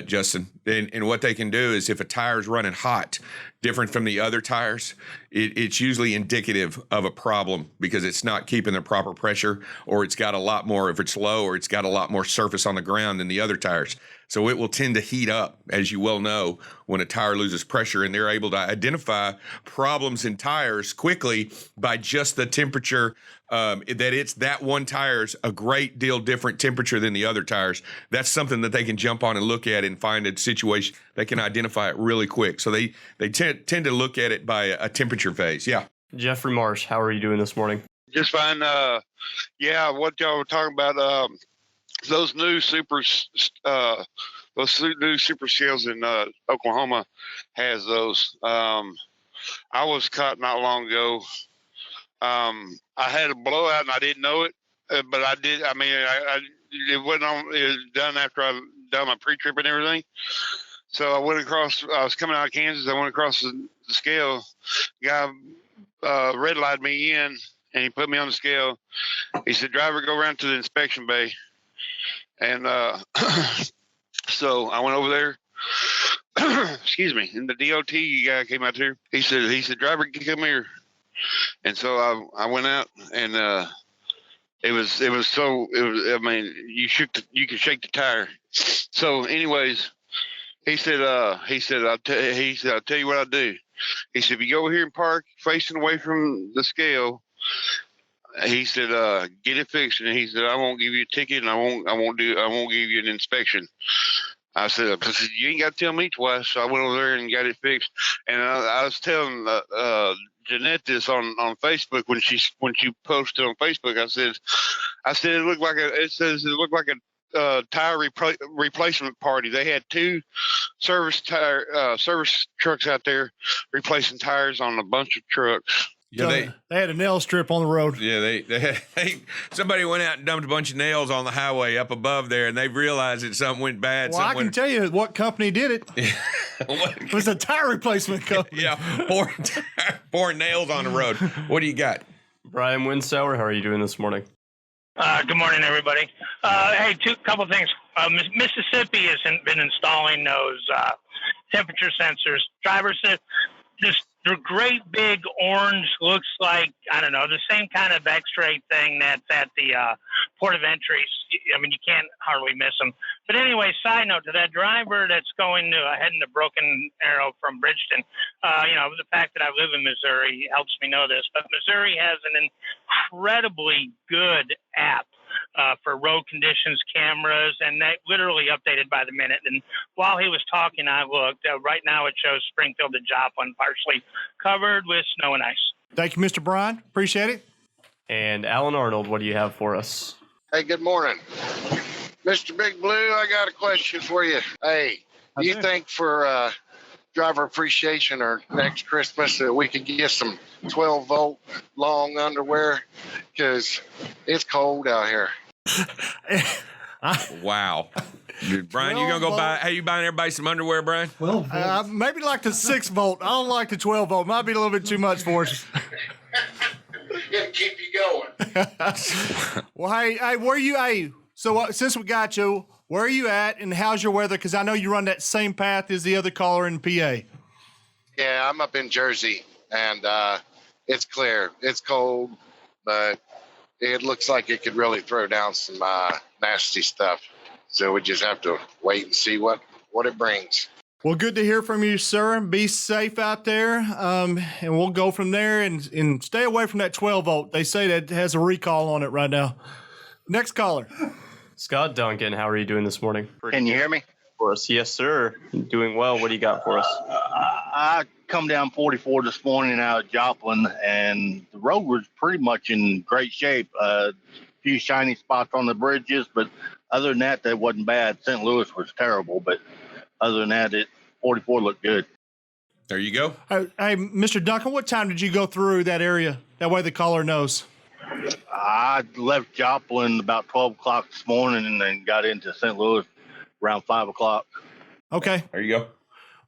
Justin. And what they can do is if a tire is running hot, different from the other tires, it's usually indicative of a problem because it's not keeping the proper pressure, or it's got a lot more, if it's low, or it's got a lot more surface on the ground than the other tires. So it will tend to heat up, as you well know, when a tire loses pressure, and they're able to identify problems in tires quickly by just the temperature, that one tire's a great deal different temperature than the other tires. That's something that they can jump on and look at and find a situation. They can identify it really quick. So they tend to look at it by a temperature phase. Yeah. Jeffrey Marsh, how are you doing this morning? Just fine. Yeah, what y'all were talking about, those new super scales in Oklahoma has those. I was caught not long ago. I had a blowout and I didn't know it, but I did. I mean, it wasn't on. It was done after I done my pre-trip and everything. So I went across. I was coming out of Kansas. I went across the scale. Guy red lighted me in, and he put me on the scale. He said, "Driver, go around to the inspection bay." And so I went over there. Excuse me. And the DOT guy came out there. He said, "Driver, come here." And so I went out, and it was. I mean, you could shake the tire. So, anyways, he said, I'll tell you what I'll do. He said, if you go over here and park facing away from the scale, he said, get it fixed. And he said, I won't give you a ticket, and I won't give you an inspection. I said, you ain't got to tell me twice. So I went over there and got it fixed. And I was telling Jeanette this on Facebook when she posted on Facebook. I said it looked like a tire replacement party. They had two service trucks out there replacing tires on a bunch of trucks. Yeah, they had a nail strip on the road. Yeah, they somebody went out and dumped a bunch of nails on the highway up above there, and they realized that something went bad. Well, I can tell you what company did it. It was a tire replacement company. Yeah, pouring nails on the road. What do you got? Brian Winsauer, how are you doing this morning? Good morning, everybody. Hey, couple things. Mississippi has been installing those temperature sensors. Driver said the great big orange looks like, I don't know, the same kind of X-ray thing that's at the port of entries. I mean, you can't hardly miss them. But anyway, side note to that driver that's going to heading to Broken Arrow from Bridgeton, the fact that I live in Missouri helps me know this, but Missouri has an incredibly good app for road conditions cameras, and they literally updated by the minute. And while he was talking, I looked. Right now it shows Springfield to Joplin partially covered with snow and ice. Thank you, Mr. Brian. Appreciate it. And Alan Arnold, what do you have for us? Hey, good morning. Mr. Big Blue, I got a question for you. Hey, do you think for driver appreciation or next Christmas that we could get some 12-volt long underwear? Because it's cold out here. Wow. Dude, Brian, you gonna go buy? Hey, you buying everybody some underwear, Brian? Well, maybe like the 6-volt. I don't like the 12-volt. Might be a little bit too much for us. Gonna keep you going. Well, hey, where you? Hey, so since we got you, where are you at, and how's your weather? Because I know you run that same path as the other caller in PA. Yeah, I'm up in Jersey, and it's clear. It's cold, but it looks like it could really throw down some nasty stuff. So we just have to wait and see what it brings. Well, good to hear from you, sir. Be safe out there, and we'll go from there and stay away from that 12-volt. They say that has a recall on it right now. Next caller. Scott Duncan, how are you doing this morning? Can you hear me? for us? Yes, sir. Doing well. What do you got for us? I come down 44 this morning out of Joplin, and the road was pretty much in great shape. A few shiny spots on the bridges, but other than that, that wasn't bad. St. Louis was terrible, but other than that, 44 looked good. There you go. Hey, Mr. Duncan, what time did you go through that area? That way the caller knows. I left Joplin about 12 o'clock this morning and then got into St. Louis around 5 o'clock. Okay. There you go.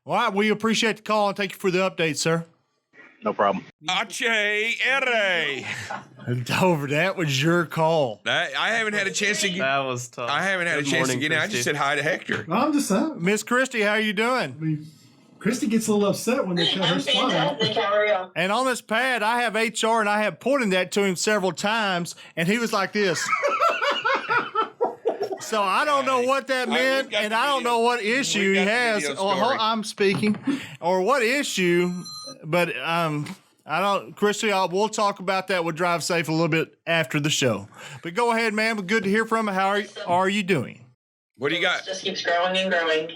All right. We appreciate the call and thank you for the update, sir. No problem. H-A-R-A. Dover, that was your call. I haven't had a chance to get. That was tough. I haven't had a chance to get in. I just said hi to Hector. No, I'm just saying. Miss Christie, how you doing? I mean, Christy gets a little upset when they cut her spot out. And on this pad, I have HR, and I have pointed that to him several times, and he was like this. So I don't know what that meant, and I don't know what issue he has. I'm speaking, or what issue, but I don't. Christy, we'll talk about that with Drive Safe a little bit after the show. But go ahead, man. Good to hear from you. How are you doing? What do you got? Just keeps growing and growing.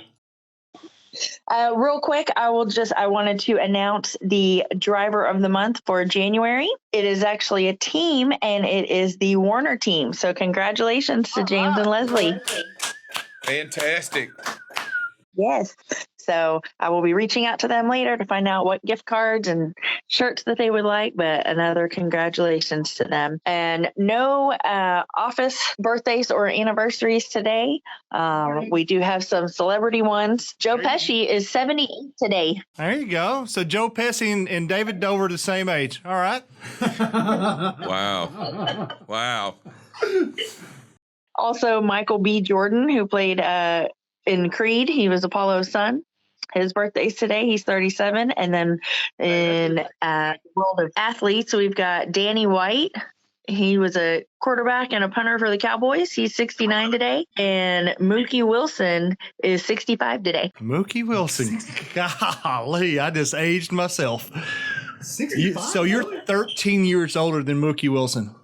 Real quick, I wanted to announce the driver of the month for January. It is actually a team, and it is the Warner team. So congratulations to James and Leslie. Fantastic. Yes. So I will be reaching out to them later to find out what gift cards and shirts that they would like, but another congratulations to them. And no office birthdays or anniversaries today. We do have some celebrity ones. Joe Pesci is 78 today. There you go. So Joe Pesci and David Dover the same age. All right. Wow. Wow. Also, Michael B. Jordan, who played in Creed. He was Apollo's son. His birthday's today. He's 37. And then in the world of athletes, we've got Danny White. He was a quarterback and a punter for the Cowboys. He's 69 today. And Mookie Wilson is 65 today. Mookie Wilson. Golly, I just aged myself. 65? So you're 13 years older than Mookie Wilson.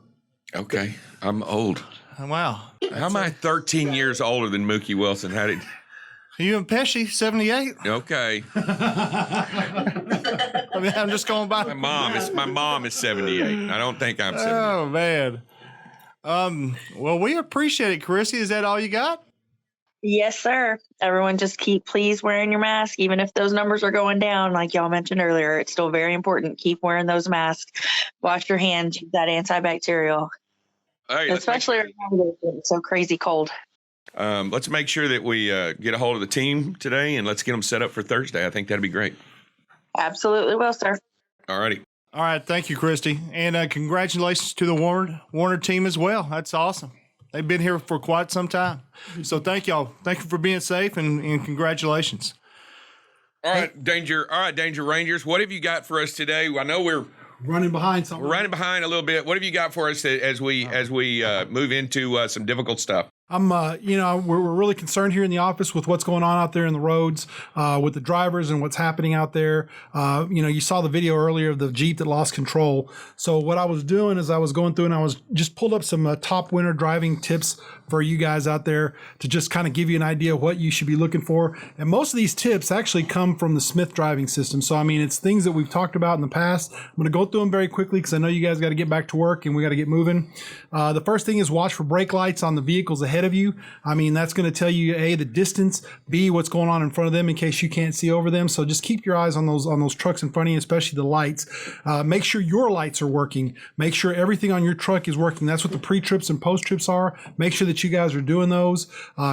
Okay. I'm old. Wow. How am I 13 years older than Mookie Wilson? How did... You and Pesci, 78. Okay. I mean, I'm just going by. My mom is 78. I don't think I'm 78. Oh, man. Well, we appreciate it, Chrissy. Is that all you got? Yes, sir. Everyone just keep please wearing your mask. Even if those numbers are going down, like y'all mentioned earlier, it's still very important. Keep wearing those masks. Wash your hands. Use that antibacterial. Hey, especially right now, it's so crazy cold. Let's make sure that we get a hold of the team today, and let's get them set up for Thursday. I think that'd be great. Absolutely will, sir. All righty. All right. Thank you, Christy. And congratulations to the Warner team as well. That's awesome. They've been here for quite some time. So thank y'all. Thank you for being safe, and congratulations. All right, Danger Rangers. What have you got for us today? I know we're running behind something. We're running behind a little bit. What have you got for us as we move into some difficult stuff? We're really concerned here in the office with what's going on out there in the roads, with the drivers and what's happening out there. You saw the video earlier of the Jeep that lost control. So what I was doing is I was going through and I was just pulled up some top winter driving tips for you guys out there to just kind of give you an idea of what you should be looking for. And most of these tips actually come from the Smith driving system. So, I mean, it's things that we've talked about in the past. I'm going to go through them very quickly because I know you guys got to get back to work and we got to get moving. The first thing is watch for brake lights on the vehicles ahead of you. I mean, that's going to tell you, A, the distance, B, what's going on in front of them in case you can't see over them. So just keep your eyes on those trucks in front of you, especially the lights. Make sure your lights are working. Make sure everything on your truck is working. That's what the pre-trips and post-trips are. Make sure that you guys are doing those.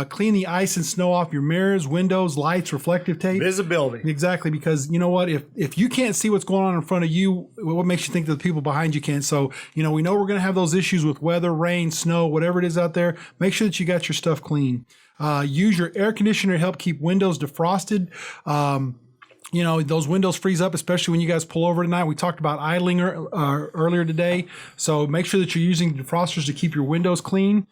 Clean the ice and snow off your mirrors, windows, lights, reflective tape. Visibility. Exactly, because you know what? If you can't see what's going on in front of you, what makes you think that the people behind you can? So, we know we're going to have those issues with weather, rain, snow, whatever it is out there. Make sure that you got your stuff clean. Use your air conditioner to help keep windows defrosted. Those windows freeze up, especially when you guys pull over tonight. We talked about idling earlier today. So make sure that you're using defrosters to keep your windows clean.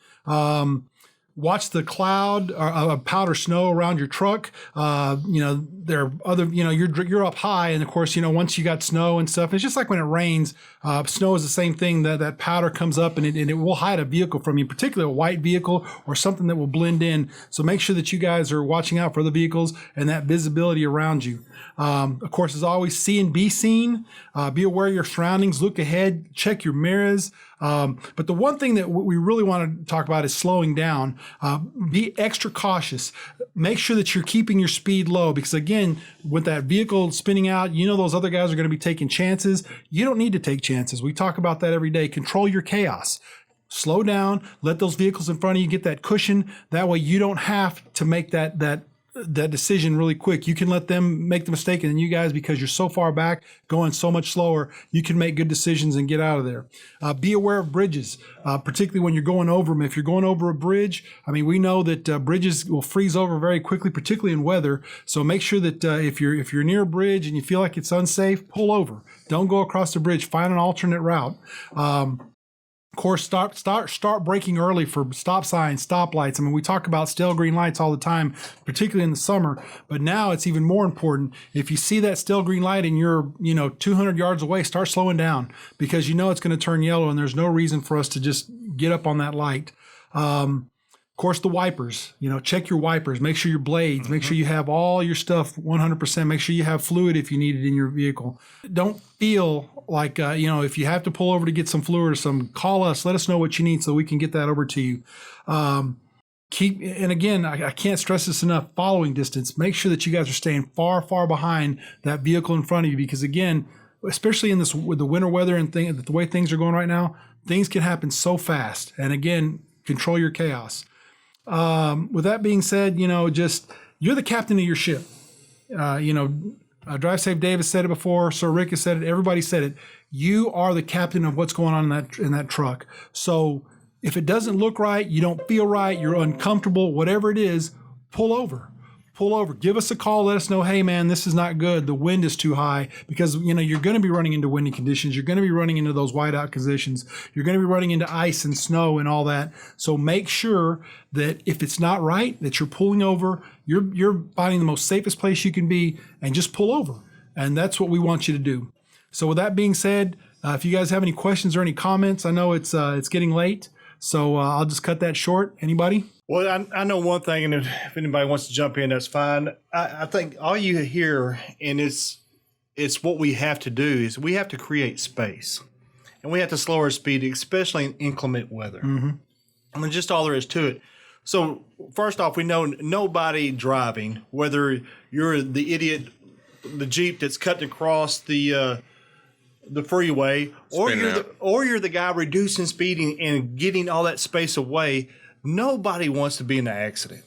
watch the cloud or powder snow around your truck. There are other, you're up high, and of course, once you got snow and stuff, it's just like when it rains. Snow is the same thing. That powder comes up and it will hide a vehicle from you, particularly a white vehicle or something that will blend in. So make sure that you guys are watching out for the vehicles and that visibility around you. Of course, as always, see and be seen. Be aware of your surroundings. Look ahead. Check your mirrors. But the one thing that we really want to talk about is slowing down. Be extra cautious. Make sure that you're keeping your speed low, because again, with that vehicle spinning out, those other guys are going to be taking chances. You don't need to take chances. We talk about that every day. Control your chaos. Slow down. Let those vehicles in front of you get that cushion. That way you don't have to make that decision really quick. You can let them make the mistake, and then you guys, because you're so far back, going so much slower, you can make good decisions and get out of there. Be aware of bridges, particularly when you're going over them. If you're going over a bridge, we know that bridges will freeze over very quickly, particularly in weather. So make sure that if you're near a bridge and you feel like it's unsafe, pull over. Don't go across the bridge. Find an alternate route. Of course, start braking early for stop signs, stop lights. We talk about stale green lights all the time, particularly in the summer, but now it's even more important. If you see that stale green light and you're 200 yards away, start slowing down, because it's going to turn yellow, and there's no reason for us to just get up on that light. Of course, the wipers, check your wipers, make sure your blades, make sure you have all your stuff 100%, make sure you have fluid if you need it in your vehicle. Don't feel like, if you have to pull over to get some fluid or call us, let us know what you need so we can get that over to you. And again, I can't stress this enough, following distance. Make sure that you guys are staying far, far behind that vehicle in front of you, because again, especially with the winter weather and the way things are going right now, things can happen so fast. And again, control your chaos. With that being said, you're the captain of your ship. Drive Safe Davis said it before. Sir Rick has said it. Everybody said it. You are the captain of what's going on in that truck. So if it doesn't look right, you don't feel right, you're uncomfortable, whatever it is, pull over. Give us a call. Let us know, hey man, this is not good. The wind is too high, because you're going to be running into windy conditions. You're going to be running into those whiteout conditions. You're going to be running into ice and snow and all that. So make sure that if it's not right, that you're pulling over. You're finding the most safest place you can be, and just pull over. And that's what we want you to do. So with that being said, if you guys have any questions or any comments, I know it's getting late, so I'll just cut that short. Anybody? Well, I know one thing, and if anybody wants to jump in, that's fine. I think all you hear, and it's what we have to do, is we have to create space. And we have to slow our speed, especially in inclement weather. Mm-hmm. I mean, just all there is to it. So first off, we know nobody driving, whether you're the idiot, the Jeep that's cutting across the freeway, or you're the guy reducing speeding and getting all that space away. Nobody wants to be in an accident.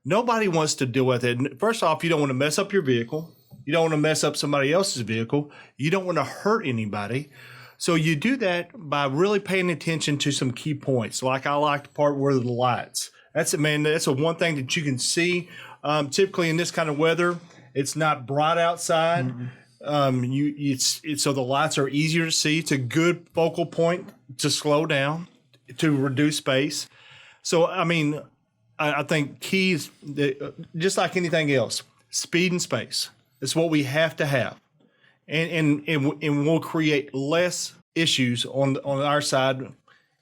Nobody wants to deal with it. First off, you don't want to mess up your vehicle. You don't want to mess up somebody else's vehicle. You don't want to hurt anybody. So you do that by really paying attention to some key points. Like I like the part where the lights. That's a one thing that you can see. Typically in this kind of weather, it's not bright outside. Mm-hmm. So the lights are easier to see. It's a good focal point to slow down, to reduce space. So, I think keys, just like anything else, speed and space. It's what we have to have. And we'll create less issues on our side,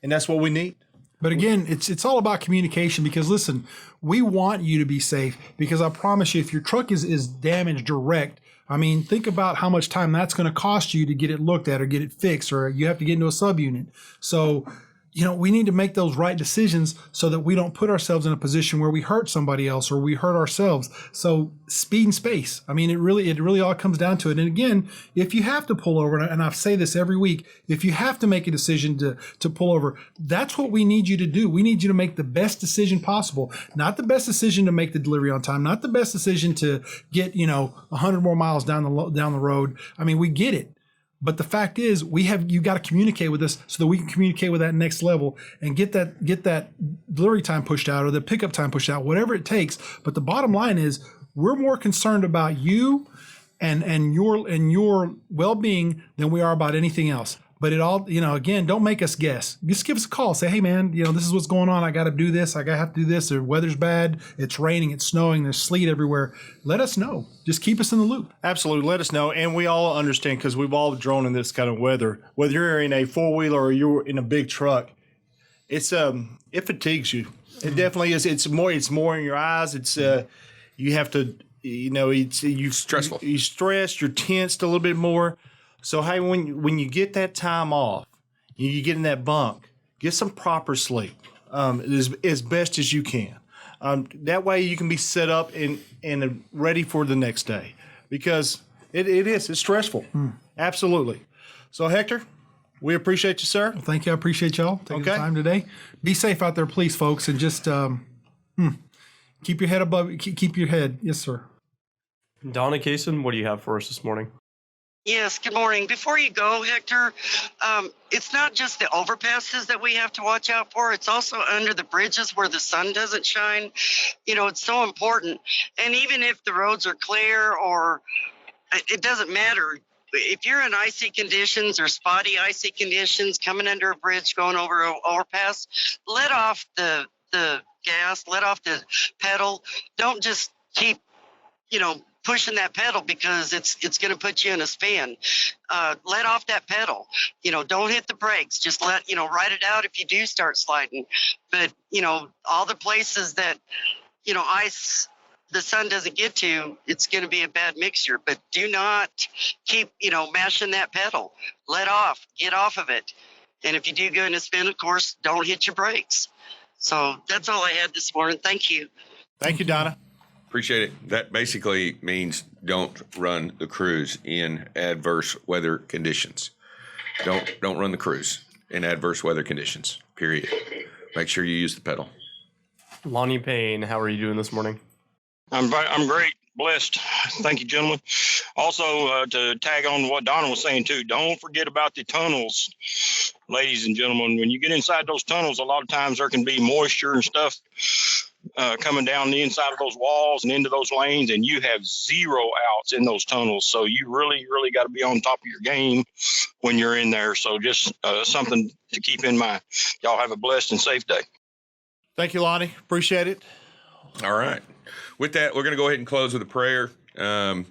and that's what we need. But again, it's all about communication, because listen, we want you to be safe, because I promise you, if your truck is damaged or wrecked, think about how much time that's going to cost you to get it looked at or get it fixed, or you have to get into a subunit. So, we need to make those right decisions so that we don't put ourselves in a position where we hurt somebody else or we hurt ourselves. So speed and space. It really all comes down to it. And again, if you have to pull over, and I say this every week, if you have to make a decision to pull over, that's what we need you to do. We need you to make the best decision possible, not the best decision to make the delivery on time, not the best decision to get, 100 more miles down the road. We get it. But the fact is, you got to communicate with us so that we can communicate with that next level and get that delivery time pushed out or the pickup time pushed out, whatever it takes. But the bottom line is, we're more concerned about you and your well-being than we are about anything else. But it all, again, don't make us guess. Just give us a call. Say, hey, man, this is what's going on. I got to do this. I have to do this. The weather's bad. It's raining. It's snowing. There's sleet everywhere. Let us know. Just keep us in the loop. Absolutely. Let us know. And we all understand because we've all drawn in this kind of weather. Whether you're in a four-wheeler or you're in a big truck, it fatigues you. It definitely is. It's more in your eyes. It's you have to, it's stressful. You're stressed. You're tensed a little bit more. So, hey, when you get that time off, you get in that bunk, get some proper sleep as best as you can. That way you can be set up and ready for the next day because it's stressful. Absolutely. So, Hector, we appreciate you, sir. Well, thank you. I appreciate y'all taking the time today. Be safe out there, please, folks, and just keep your head above. Keep your head. Yes, sir. Donna Kaysen, what do you have for us this morning? Yes, good morning. Before you go, Hector, it's not just the overpasses that we have to watch out for. It's also under the bridges where the sun doesn't shine. It's so important. And even if the roads are clear or it doesn't matter. If you're in icy conditions or spotty icy conditions coming under a bridge, going over an overpass, let off the gas, let off the pedal. Don't just keep, pushing that pedal because it's going to put you in a spin. Let off that pedal. Don't hit the brakes. Just ride it out if you do start sliding. But, all the places that, ice, the sun doesn't get to, it's going to be a bad mixture. But do not keep, mashing that pedal. Let off. Get off of it. And if you do go in a spin, of course, don't hit your brakes. So that's all I had this morning. Thank you. Thank you, Donna. Appreciate it. That basically means don't run the cruise in adverse weather conditions. Don't run the cruise in adverse weather conditions, period. Make sure you use the pedal. Lonnie Payne, how are you doing this morning? I'm great, blessed. Thank you, gentlemen. Also, to tag on what Donna was saying, too, don't forget about the tunnels, ladies and gentlemen. When you get inside those tunnels, a lot of times there can be moisture and stuff coming down the inside of those walls and into those lanes, and you have zero outs in those tunnels. So you really, really got to be on top of your game when you're in there. So just something to keep in mind. Y'all have a blessed and safe day. Thank you, Lonnie. Appreciate it. All right. With that, we're going to go ahead and close with a prayer. Dear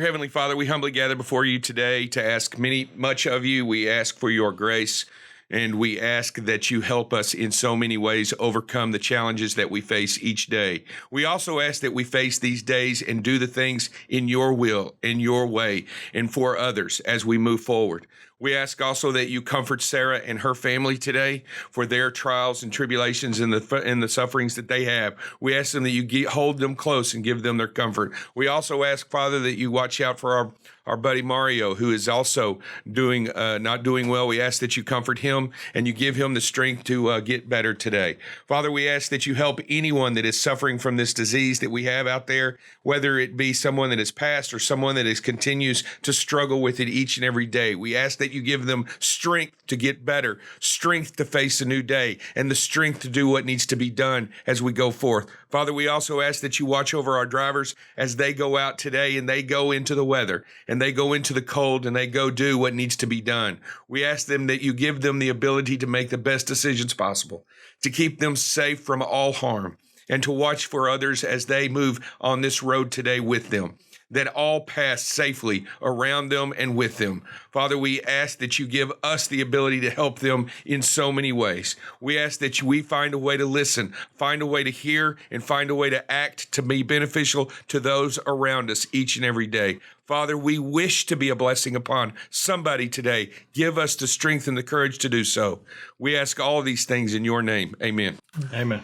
Heavenly Father, we humbly gather before you today to ask much of you. We ask for your grace. And we ask that you help us in so many ways overcome the challenges that we face each day. We also ask that we face these days and do the things in your will, in your way, and for others as we move forward. We ask also that you comfort Sarah and her family today for their trials and tribulations and the sufferings that they have. We ask them that you hold them close and give them their comfort. We also ask, Father, that you watch out for our buddy Mario, who is also not doing well. We ask that you comfort him and you give him the strength to get better today. Father, we ask that you help anyone that is suffering from this disease that we have out there, whether it be someone that has passed or someone that continues to struggle with it each and every day. We ask that you give them strength to get better, strength to face a new day, and the strength to do what needs to be done as we go forth. Father, we also ask that you watch over our drivers as they go out today and they go into the weather and they go into the cold and they go do what needs to be done. We ask them that you give them the ability to make the best decisions possible, to keep them safe from all harm, and to watch for others as they move on this road today with them, that all pass safely around them and with them. Father, we ask that you give us the ability to help them in so many ways. We ask that we find a way to listen, find a way to hear, and find a way to act to be beneficial to those around us each and every day. Father, we wish to be a blessing upon somebody today. Give us the strength and the courage to do so. We ask all these things in your name. Amen. Amen.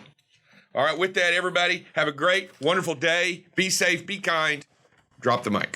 All right, with that, everybody, have a great, wonderful day. Be safe, be kind. Drop the mic.